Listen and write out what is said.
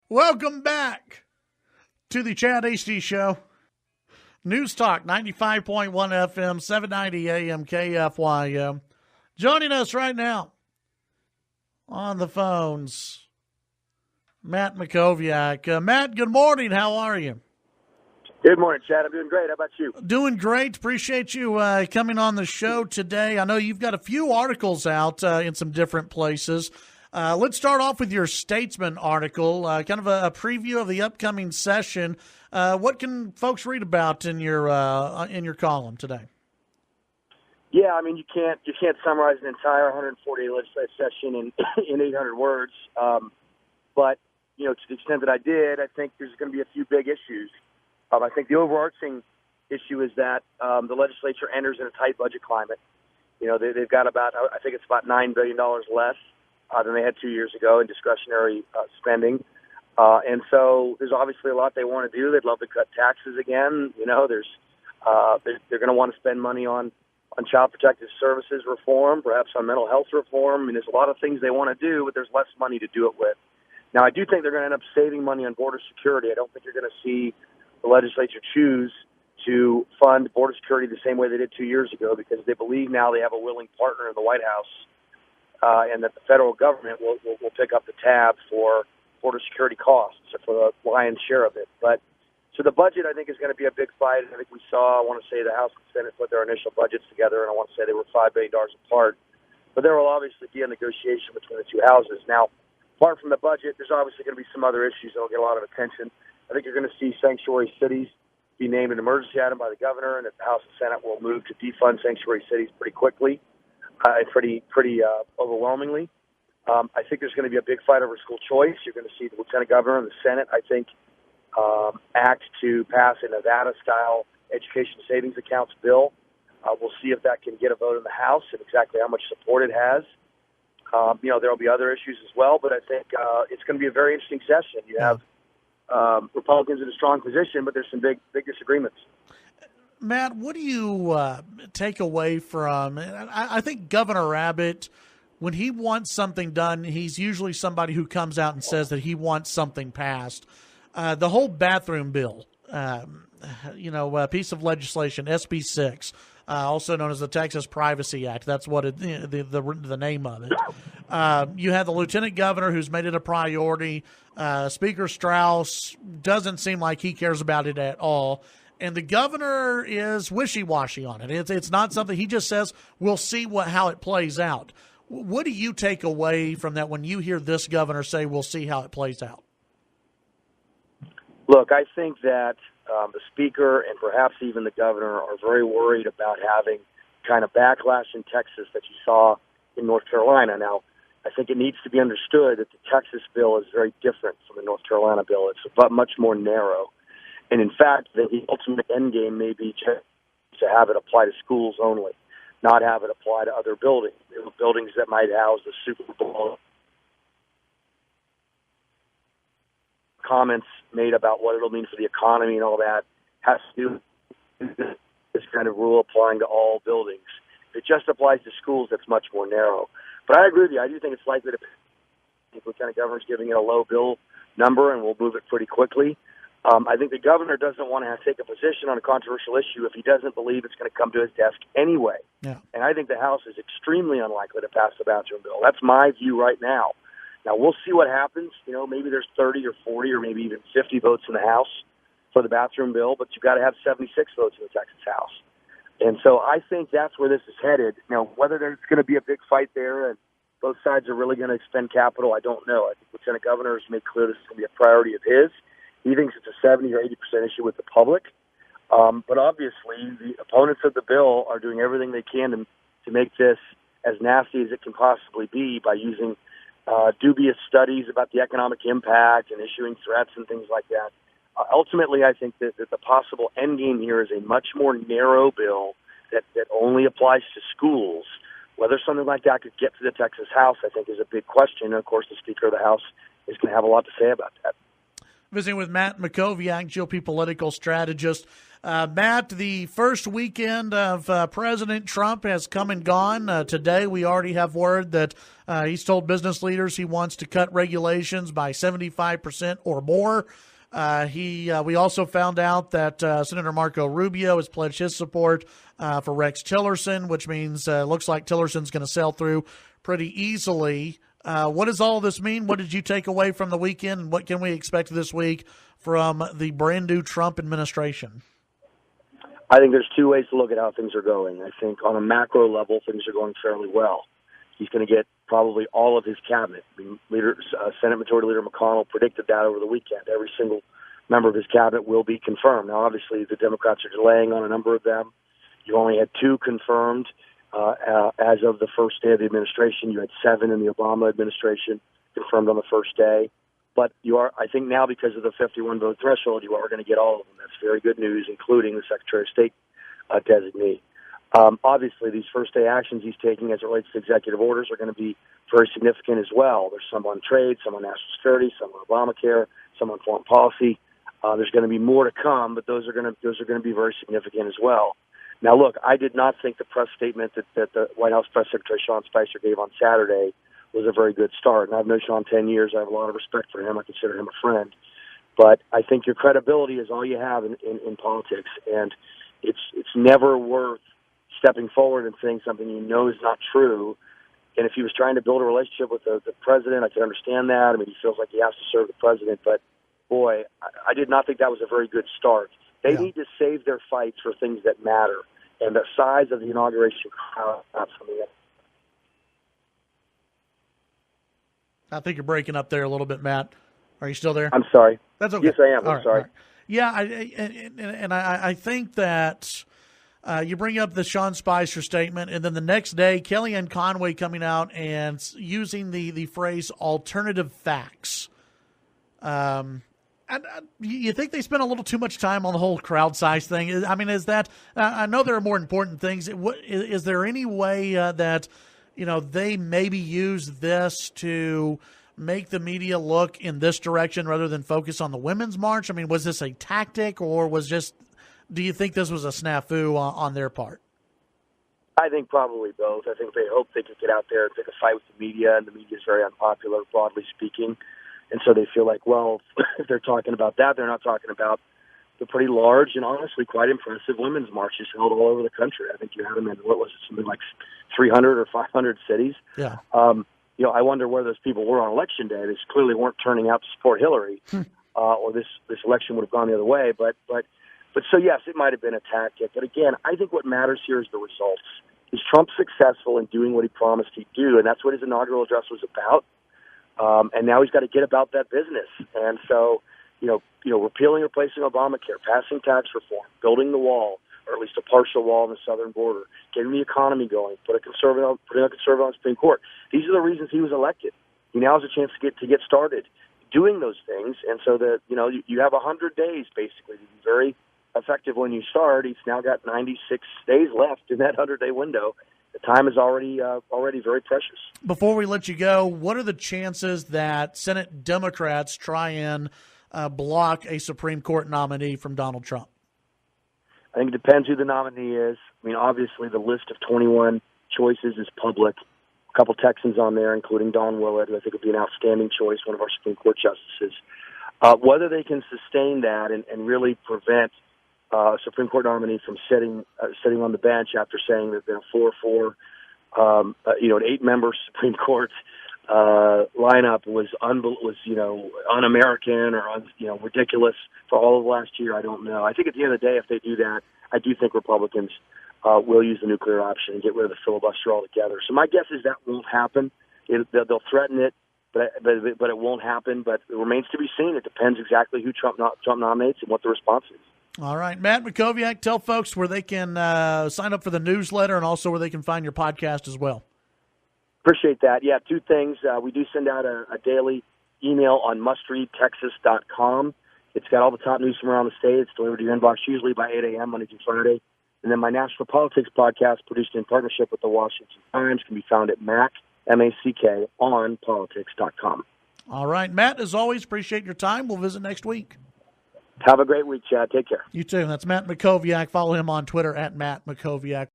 Welcome back to the Chad Hasty Show. News Talk 95.1 FM, 790 AM KFYO. Joining us right now on the phones, Matt Mackowiak. Matt, good morning. How are you? Good morning, Chad. I'm doing great. How about you? Doing great. Appreciate you coming on the show today. I know you've got a few articles out in some different places. Let's start off with your Statesman article, kind of a preview of the upcoming session. What can folks read about in your column today? Yeah, I mean, you can't summarize an entire 140 legislative session in 800 words. But to the extent that I did, I think there's going to be a few big issues. I think the overarching issue is that the legislature enters in a tight budget climate. They've got about $9 billion less than they had 2 years ago in discretionary spending. And so there's obviously a lot they want to do. They'd love to cut taxes again. They're going to want to spend money on child protective services reform, perhaps on mental health reform. I mean, there's a lot of things they want to do, but there's less money to do it with. Now, I do think they're going to end up saving money on border security. I don't think you're going to see the legislature choose to fund border security the same way they did 2 years ago, because they believe now they have a willing partner in the White House, and that the federal government will pick up the tab for border security costs, for the lion's share of it. But so the budget, I think, is going to be a big fight. I think I want to say the House and Senate put their initial budgets together, and I want to say they were $5 billion apart. But there will obviously be a negotiation between the two houses. Now, apart from the budget, there's obviously going to be some other issues that will get a lot of attention. I think you're going to see sanctuary cities be named an emergency item by the governor, and that the House and Senate will move to defund sanctuary cities pretty quickly, pretty overwhelmingly. I think there's going to be a big fight over school choice. You're going to see the lieutenant governor and the Senate, I think, act to pass a Nevada-style education savings accounts bill. We'll see if that can get a vote in the House and exactly how much support it has. There will be other issues as well, but I think it's going to be a very interesting session. You have Republicans in a strong position, but there's some big disagreements. Matt, what do you take away from? I think Governor Abbott, when he wants something done, he's usually somebody who comes out and says that he wants something passed. The whole bathroom bill, a piece of legislation, SB 6, also known as the Texas Privacy Act. That's what the name of it. You have the lieutenant governor who's made it a priority. Speaker Strauss doesn't seem like he cares about it at all. And the governor is wishy-washy on it. It's not something he just says, we'll see how it plays out. What do you take away from that when you hear this governor say, we'll see how it plays out? Look, I think that the speaker and perhaps even the governor are very worried about having kind of backlash in Texas that you saw in North Carolina. Now, I think it needs to be understood that the Texas bill is very different from the North Carolina bill. It's much more narrow. And in fact, the ultimate end game may be to have it apply to schools only, not have it apply to other buildings, buildings that might house the Super Bowl. Comments made about what it'll mean for the economy and all that has to do with this kind of rule applying to all buildings. If it just applies to schools, that's much more narrow. But I agree with you. I do think it's likely to the lieutenant governor's giving it a low bill number, and we'll move it pretty quickly. I think the governor doesn't want to take a position on a controversial issue if he doesn't believe it's going to come to his desk anyway. Yeah. And I think the House is extremely unlikely to pass the bathroom bill. That's my view right now. Now, we'll see what happens. Maybe there's 30 or 40 or maybe even 50 votes in the House for the bathroom bill, but you've got to have 76 votes in the Texas House. And so I think that's where this is headed. Now, whether there's going to be a big fight there and both sides are really going to expend capital, I don't know. I think Lieutenant Governor has made clear this is going to be a priority of his. He thinks it's a 70 or 80% issue with the public. But obviously, the opponents of the bill are doing everything they can to make this as nasty as it can possibly be by using dubious studies about the economic impact and issuing threats and things like that. Ultimately, I think that the possible end game here is a much more narrow bill that only applies to schools. Whether something like that could get to the Texas House, I think, is a big question. And, of course, the Speaker of the House is going to have a lot to say about that. Visiting with Matt Mackowiak, GOP political strategist. Matt, the first weekend of President Trump has come and gone. Today, we already have word that he's told business leaders he wants to cut regulations by 75% or more. We also found out that Senator Marco Rubio has pledged his support for Rex Tillerson, which means looks like Tillerson's going to sail through pretty easily. What does all this mean? What did you take away from the weekend, and what can we expect this week from the brand new Trump administration? I think there's two ways to look at how things are going. I think on a macro level, things are going fairly well. He's going to get probably all of his cabinet. I mean, Senate Majority Leader McConnell predicted that over the weekend. Every single member of his cabinet will be confirmed. Now, obviously, the Democrats are delaying on a number of them. You only had 2 confirmed. As of the first day of the administration, you had 7 in the Obama administration confirmed on the first day. But you are, I think now because of the 51 vote threshold, you are going to get all of them. That's very good news, including the Secretary of State designee. Obviously, these first day actions he's taking as it relates to executive orders are going to be very significant as well. There's some on trade, some on national security, some on Obamacare, some on foreign policy. There's going to be more to come, but those are going to be very significant as well. Now, look, I did not think the press statement that the White House Press Secretary Sean Spicer gave on Saturday was a very good start. And I've known Sean 10 years. I have a lot of respect for him. I consider him a friend. But I think your credibility is all you have in politics. And it's never worth stepping forward and saying something you know is not true. And if he was trying to build a relationship with the president, I could understand that. I mean, he feels like he has to serve the president. But, boy, I did not think that was a very good start. They need to save their fights for things that matter. And the size of the inauguration crowd, not something that. I think you're breaking up there a little bit, Matt. Are you still there? I'm sorry. That's okay. Yes, I am. I'm sorry. Right. Yeah, I think that you bring up the Sean Spicer statement, and then the next day, Kellyanne Conway coming out and using the phrase alternative facts. You think they spend a little too much time on the whole crowd size thing? I mean, is that I know there are more important things. Is there any way that they maybe use this to make the media look in this direction rather than focus on the Women's March? I mean, was this a tactic, or do you think this was a snafu on their part? I think probably both. I think they hope they could get out there and pick a fight with the media, and the media is very unpopular, broadly speaking. And so they feel like, well, if they're talking about that, they're not talking about the pretty large and honestly quite impressive women's marches held all over the country. I think you had them in, something like 300 or 500 cities. Yeah. I wonder where those people were on Election Day. They clearly weren't turning out to support Hillary, or this election would have gone the other way. But so, yes, it might have been a tactic. But again, I think what matters here is the results. Is Trump successful in doing what he promised he'd do? And that's what his inaugural address was about. And now he's got to get about that business. And so, repealing or replacing Obamacare, passing tax reform, building the wall, or at least a partial wall on the southern border, getting the economy going, putting a conservative on the Supreme Court. These are the reasons he was elected. He now has a chance to get started doing those things. And so that, you have 100 days basically to be very effective when you start. He's now got 96 days left in that 100-day window. The time is already very precious. Before we let you go, what are the chances that Senate Democrats try and block a Supreme Court nominee from Donald Trump? I think it depends who the nominee is. I mean, obviously the list of 21 choices is public. A couple Texans on there, including Don Willett, who I think would be an outstanding choice, one of our Supreme Court justices. Whether they can sustain that and really prevent Supreme Court nominee from sitting on the bench after saying that they're 4-4, an 8-member Supreme Court lineup was un-American or ridiculous for all of last year. I don't know. I think at the end of the day, if they do that, I do think Republicans will use the nuclear option and get rid of the filibuster altogether. So my guess is that won't happen. They'll threaten it, but it won't happen. But it remains to be seen. It depends exactly who Trump nominates and what the response is. All right. Matt Mackowiak, tell folks where they can sign up for the newsletter and also where they can find your podcast as well. Appreciate that. Yeah, 2 things. We do send out a daily email on mustreadtexas.com. It's got all the top news from around the state. It's delivered to your inbox usually by 8 a.m. Monday through Friday. And then my national politics podcast, produced in partnership with the Washington Times, can be found at Mack, M-A-C-K, on politics.com. All right, Matt, as always, appreciate your time. We'll visit next week. Have a great week, Chad. Take care. You too. That's Matt Mackowiak. Follow him on Twitter at Matt Mackowiak.